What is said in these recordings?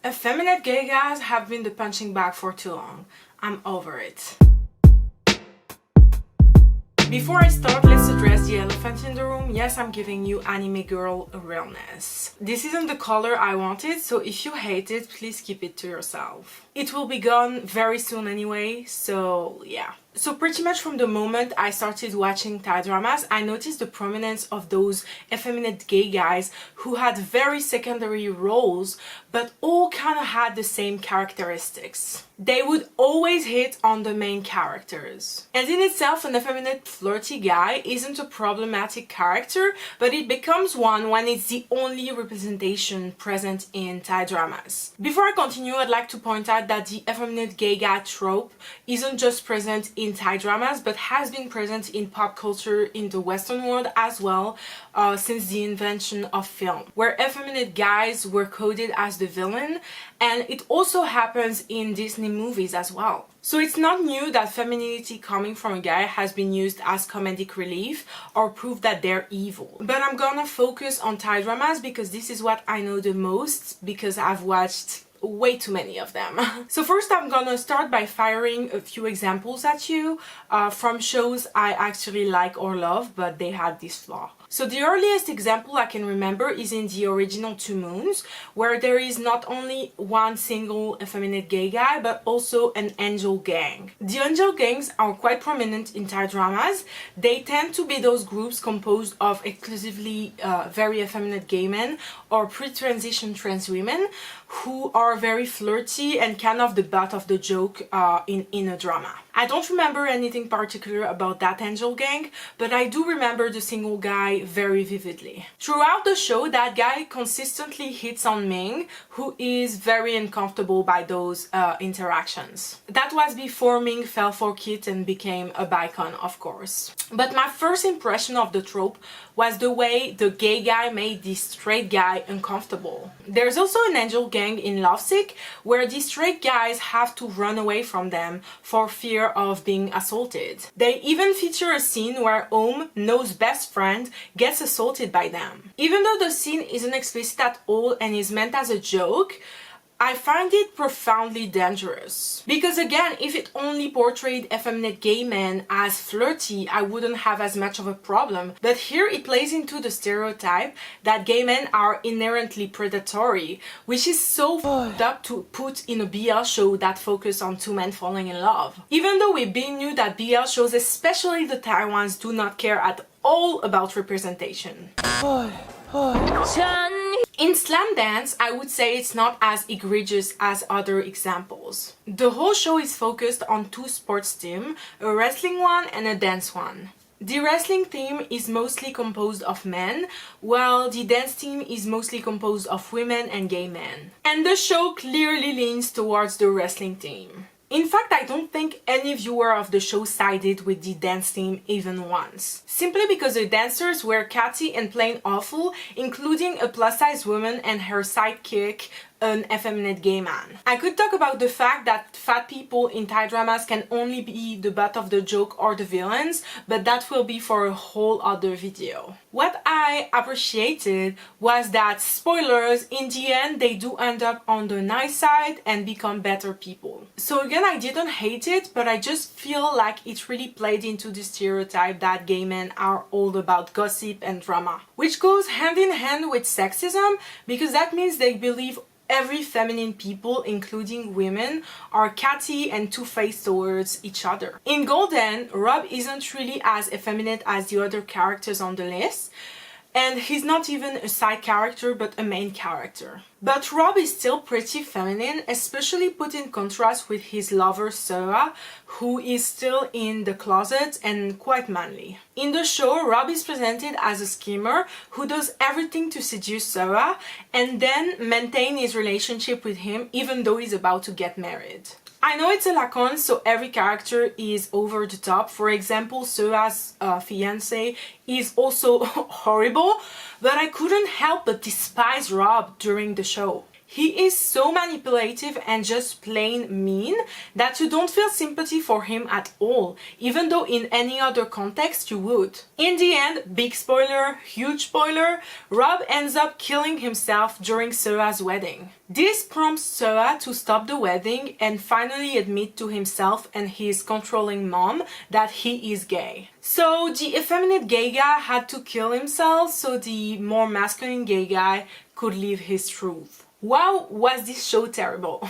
Effeminate gay guys have been the punching bag for too long. I'm over it. Before I start, let's address the elephant in the room. Yes, I'm giving you anime girl realness. This isn't the color I wanted, so if you hate it, please keep it to yourself. It will be gone very soon anyway, so yeah. So pretty much from the moment I started watching Thai dramas, I noticed the prominence of those effeminate gay guys who had very secondary roles, but all kind of had the same characteristics. They would always hit on the main characters. And in itself, an effeminate flirty guy isn't a problematic character, but it becomes one when it's the only representation present in Thai dramas. Before I continue, I'd like to point out that the effeminate gay guy trope isn't just present in Thai dramas, but has been present in pop culture in the Western world as well, since the invention of film, where effeminate guys were coded as the villain, and it also happens in Disney movies as well. So it's not new that femininity coming from a guy has been used as comedic relief or proof that they're evil. But I'm gonna focus on Thai dramas because this is what I know the most, because I've watched way too many of them. So first I'm gonna start by firing a few examples at you from shows I actually like or love, but they had this flaw. So the earliest example I can remember is in the original Two Moons, where there is not only one single effeminate gay guy, but also an angel gang. The angel gangs are quite prominent in Thai dramas. They tend to be those groups composed of exclusively very effeminate gay men or pre-transition trans women who are very flirty and kind of the butt of the joke in a drama. I don't remember anything particular about that angel gang, but I do remember the single guy very vividly. Throughout the show, that guy consistently hits on Ming, who is very uncomfortable by those interactions. That was before Ming fell for Kit and became a bicon, of course. But my first impression of the trope was the way the gay guy made the straight guy uncomfortable. There's also an angel gang in Lovesick, where the straight guys have to run away from them for fear of being assaulted. They even feature a scene where Om, No's best friend, gets assaulted by them. Even though the scene isn't explicit at all and is meant as a joke, I find it profoundly dangerous. Because again, if it only portrayed effeminate gay men as flirty, I wouldn't have as much of a problem. But here it plays into the stereotype that gay men are inherently predatory, which is so fucked up to put in a BL show that focuses on two men falling in love. Even though we knew that BL shows, especially the Thai ones, do not care at all about representation. In Slam Dance, I would say it's not as egregious as other examples. The whole show is focused on two sports teams, a wrestling one and a dance one. The wrestling team is mostly composed of men, while the dance team is mostly composed of women and gay men. And the show clearly leans towards the wrestling team. In fact, I don't think any viewer of the show sided with the dance team even once. Simply because the dancers were catty and plain awful, including a plus-size woman and her sidekick, an effeminate gay man. I could talk about the fact that fat people in Thai dramas can only be the butt of the joke or the villains, but that will be for a whole other video. What I appreciated was that, spoilers, in the end they do end up on the nice side and become better people. So again, I didn't hate it, but I just feel like it really played into the stereotype that gay men are all about gossip and drama, which goes hand in hand with sexism, because that means they believe every feminine people, including women, are catty and two-faced towards each other. In Golden, Rob isn't really as effeminate as the other characters on the list, and he's not even a side character but a main character. But Rob is still pretty feminine, especially put in contrast with his lover Sora, who is still in the closet and quite manly. In the show, Rob is presented as a schemer who does everything to seduce Sora and then maintain his relationship with him even though he's about to get married. I know it's a lacon, so every character is over the top. For example, Sora's fiancé is also horrible, but I couldn't help but despise Rob during the show. He is so manipulative and just plain mean that you don't feel sympathy for him at all, even though in any other context you would. In the end, big spoiler, huge spoiler, Rob ends up killing himself during Seua's wedding. This prompts Seua to stop the wedding and finally admit to himself and his controlling mom that he is gay. So the effeminate gay guy had to kill himself so the more masculine gay guy could live his truth. Wow, was this show terrible.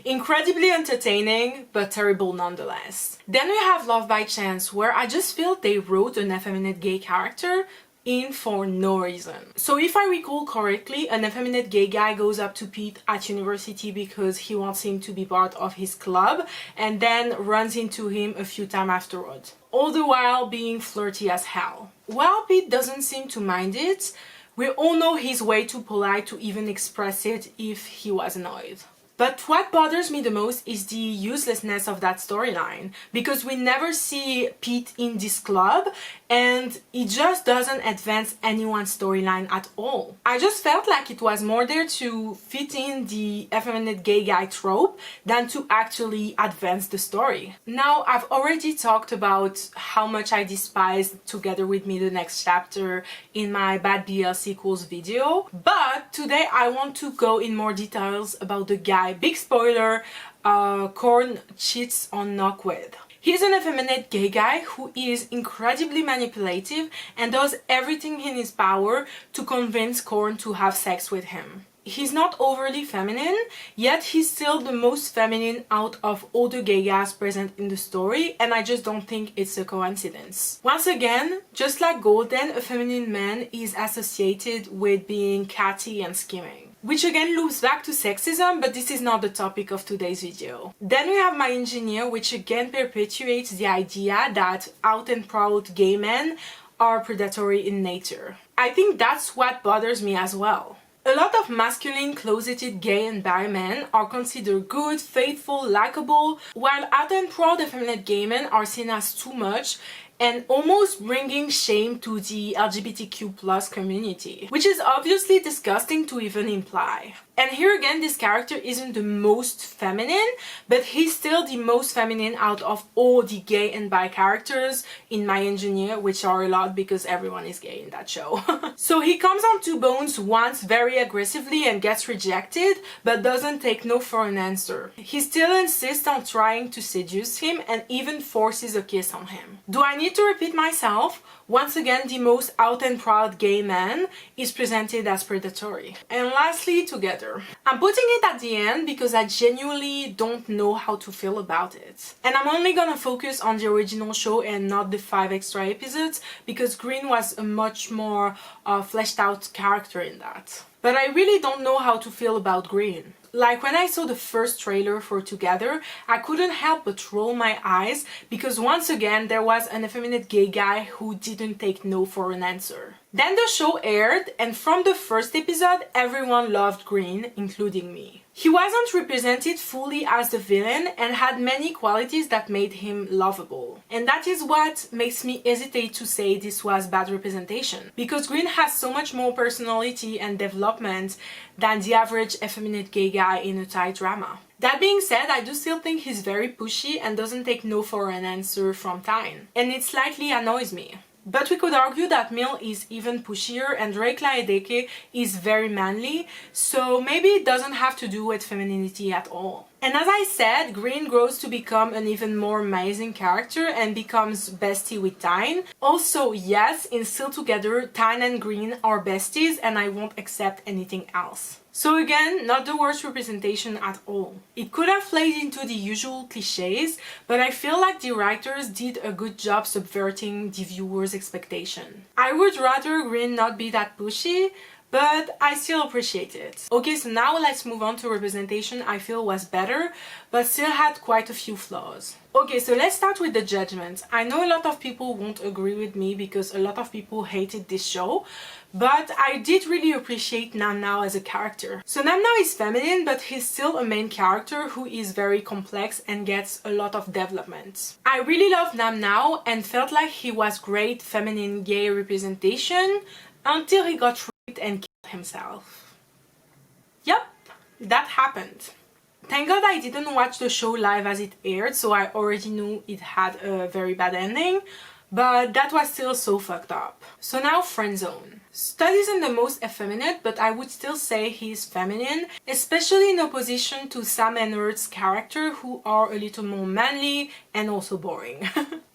Incredibly entertaining, but terrible nonetheless. Then we have Love by Chance, where I just feel they wrote an effeminate gay character in for no reason. So if I recall correctly, an effeminate gay guy goes up to Pete at university because he wants him to be part of his club and then runs into him a few times afterwards, all the while being flirty as hell. While Pete doesn't seem to mind it, we all know he's way too polite to even express it if he was annoyed. But what bothers me the most is the uselessness of that storyline, because we never see Pete in this club and it just doesn't advance anyone's storyline at all. I just felt like it was more there to fit in the effeminate gay guy trope than to actually advance the story. Now, I've already talked about how much I despise Together With Me the Next Chapter in my Bad BL Sequels video, but today I want to go in more details about the guy. Big spoiler, Korn cheats on Knock with. He's an effeminate gay guy who is incredibly manipulative and does everything in his power to convince Korn to have sex with him. He's not overly feminine, yet he's still the most feminine out of all the gay guys present in the story, and I just don't think it's a coincidence. Once again, just like Golden, a feminine man is associated with being catty and scheming. Which again loops back to sexism, but this is not the topic of today's video. Then we have My Engineer, which again perpetuates the idea that out and proud gay men are predatory in nature. I think that's what bothers me as well. A lot of masculine, closeted gay and bi men are considered good, faithful, likable, while out and proud effeminate gay men are seen as too much and almost bringing shame to the LGBTQ+ community, which is obviously disgusting to even imply. And here again, this character isn't the most feminine, but he's still the most feminine out of all the gay and bi characters in My Engineer, which are a lot because everyone is gay in that show. So he comes on to Bones once very aggressively and gets rejected, but doesn't take no for an answer. He still insists on trying to seduce him and even forces a kiss on him. Do I need to repeat myself? Once again, the most out and proud gay man is presented as predatory. And lastly, Together. I'm putting it at the end because I genuinely don't know how to feel about it. And I'm only gonna focus on the original show and not the 5 extra episodes because Green was a much more fleshed out character in that. But I really don't know how to feel about Green. Like when I saw the first trailer for Together, I couldn't help but roll my eyes because once again there was an effeminate gay guy who didn't take no for an answer. Then the show aired and from the first episode everyone loved Green, including me. He wasn't represented fully as the villain and had many qualities that made him lovable. And that is what makes me hesitate to say this was bad representation, because Green has so much more personality and development than the average effeminate gay guy in a Thai drama. That being said, I do still think he's very pushy and doesn't take no for an answer from Tyne, and it slightly annoys me. But we could argue that Mill is even pushier and Drake Laedeke is very manly, so maybe it doesn't have to do with femininity at all. And as I said, Green grows to become an even more amazing character and becomes bestie with Tyne. Also, yes, in Still Together, Tyne and Green are besties and I won't accept anything else. So again, not the worst representation at all. It could have played into the usual cliches, but I feel like the writers did a good job subverting the viewer's expectation. I would rather Green not be that pushy, but I still appreciate it. Okay, so now let's move on to representation I feel was better, but still had quite a few flaws. Okay, so let's start with the judgment. I know a lot of people won't agree with me because a lot of people hated this show, but I did really appreciate Nam Nao as a character. So Nam Nao is feminine, but he's still a main character who is very complex and gets a lot of development. I really loved Nam Nao and felt like he was great feminine gay representation until he got raped and killed himself. Yep, that happened. Thank God I didn't watch the show live as it aired, so I already knew it had a very bad ending, but that was still so fucked up. So now friendzone. Stud isn't the most effeminate, but I would still say he's feminine, especially in opposition to Sam and Ert's character, who are a little more manly and also boring.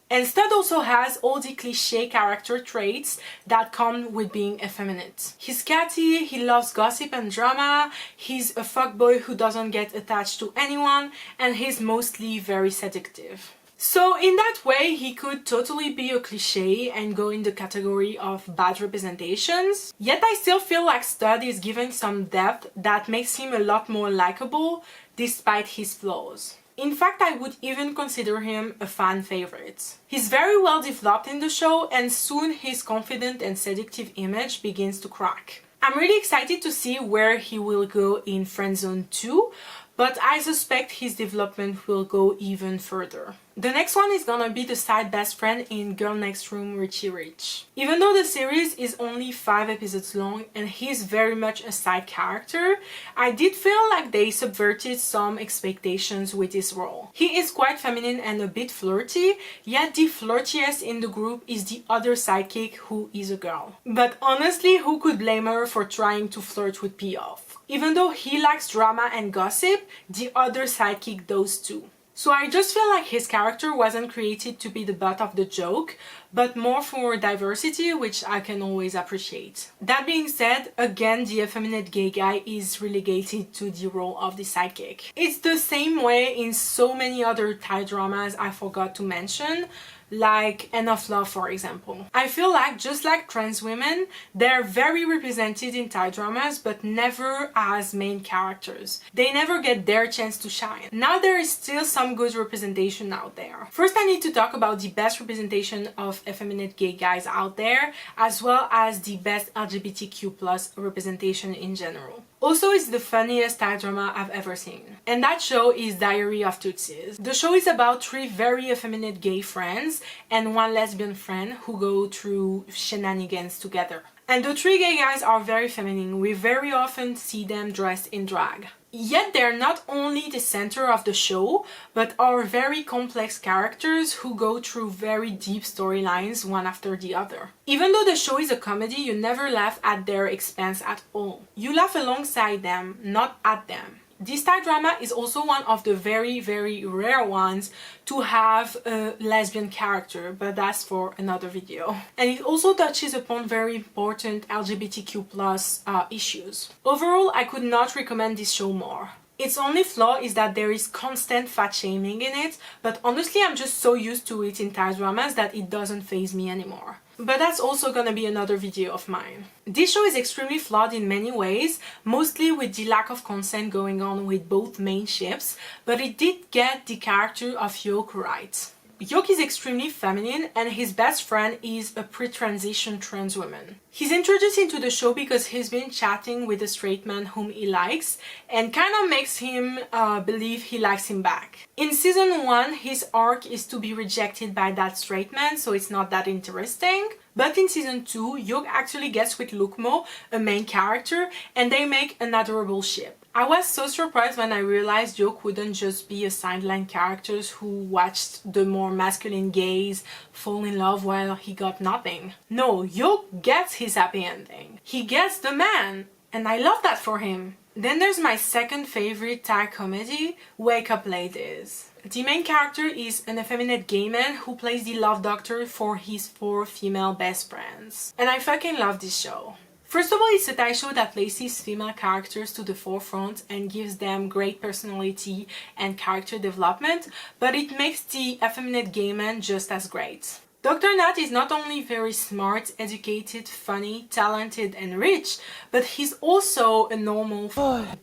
And Stud also has all the cliché character traits that come with being effeminate. He's catty, he loves gossip and drama, he's a fuckboy who doesn't get attached to anyone, and he's mostly very seductive. So in that way, he could totally be a cliché and go in the category of bad representations. Yet I still feel like Stud is given some depth that makes him a lot more likable despite his flaws. In fact, I would even consider him a fan favorite. He's very well developed in the show, and soon his confident and seductive image begins to crack. I'm really excited to see where he will go in Friendzone 2, but I suspect his development will go even further. The next one is gonna be the side best friend in Girl Next Room, Richie Rich. Even though the series is only 5 episodes long and he's very much a side character, I did feel like they subverted some expectations with his role. He is quite feminine and a bit flirty, yet the flirtiest in the group is the other sidekick who is a girl. But honestly, who could blame her for trying to flirt with P.O.F.? Even though he likes drama and gossip, the other sidekick does too. So I just feel like his character wasn't created to be the butt of the joke, but more for diversity, which I can always appreciate. That being said, again, the effeminate gay guy is relegated to the role of the sidekick. It's the same way in so many other Thai dramas I forgot to mention, like Enough Love, for example. I feel like, just like trans women, they're very represented in Thai dramas, but never as main characters. They never get their chance to shine. Now there is still some good representation out there. First, I need to talk about the best representation of effeminate gay guys out there, as well as the best LGBTQ+ representation in general. Also, it's the funniest Thai drama I've ever seen. And that show is Diary of Tootsies. The show is about 3 very effeminate gay friends and 1 lesbian friend who go through shenanigans together. And the 3 gay guys are very feminine. We very often see them dressed in drag. Yet they're not only the center of the show, but are very complex characters who go through very deep storylines one after the other. Even though the show is a comedy, you never laugh at their expense at all. You laugh alongside them, not at them. This Thai drama is also one of the very, very rare ones to have a lesbian character, but that's for another video. And it also touches upon very important LGBTQ+ issues. Overall, I could not recommend this show more. Its only flaw is that there is constant fat shaming in it, but honestly I'm just so used to it in Thai dramas that it doesn't faze me anymore. But that's also gonna be another video of mine. This show is extremely flawed in many ways, mostly with the lack of consent going on with both main ships, but it did get the character of Hyuk right. Hyuk is extremely feminine and his best friend is a pre-transition trans woman. He's introduced into the show because he's been chatting with a straight man whom he likes and kind of makes him believe he likes him back. In season 1, his arc is to be rejected by that straight man, so it's not that interesting. But in season 2, Hyuk actually gets with Lukmo, a main character, and they make an adorable ship. I was so surprised when I realized Hyuk wouldn't just be a sideline character who watched the more masculine gays fall in love while he got nothing. No, Hyuk gets his happy ending. He gets the man, and I love that for him. Then there's my second favorite Thai comedy, Wake Up Ladies. The main character is an effeminate gay man who plays the love doctor for his 4 female best friends. And I fucking love this show. First of all, it's a Thai show that places female characters to the forefront and gives them great personality and character development, but it makes the effeminate gay man just as great. Dr. Nat is not only very smart, educated, funny, talented and rich, but he's also a normal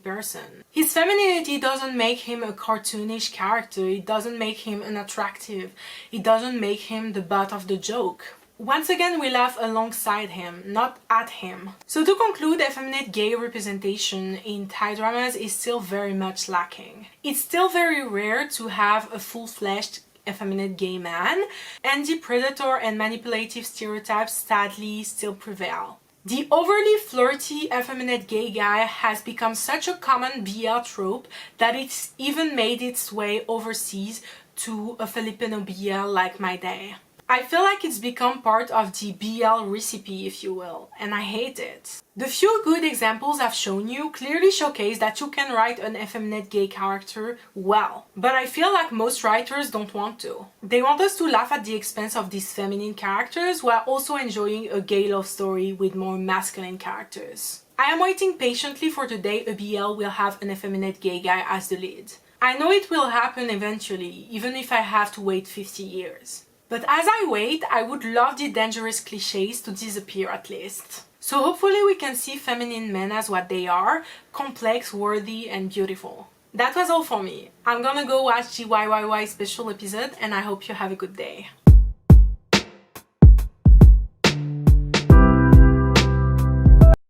person. His femininity doesn't make him a cartoonish character, it doesn't make him unattractive, it doesn't make him the butt of the joke. Once again, we laugh alongside him, not at him. So to conclude, effeminate gay representation in Thai dramas is still very much lacking. It's still very rare to have a full-fledged effeminate gay man, and the predator and manipulative stereotypes sadly still prevail. The overly flirty, effeminate gay guy has become such a common BL trope that it's even made its way overseas to a Filipino BL like my day. I feel like it's become part of the BL recipe, if you will, and I hate it. The few good examples I've shown you clearly showcase that you can write an effeminate gay character well, but I feel like most writers don't want to. They want us to laugh at the expense of these feminine characters while also enjoying a gay love story with more masculine characters. I am waiting patiently for the day a BL will have an effeminate gay guy as the lead. I know it will happen eventually, even if I have to wait 50 years. But as I wait, I would love the dangerous cliches to disappear at least. So hopefully we can see feminine men as what they are, complex, worthy, and beautiful. That was all for me. I'm gonna go watch the YYY special episode and I hope you have a good day.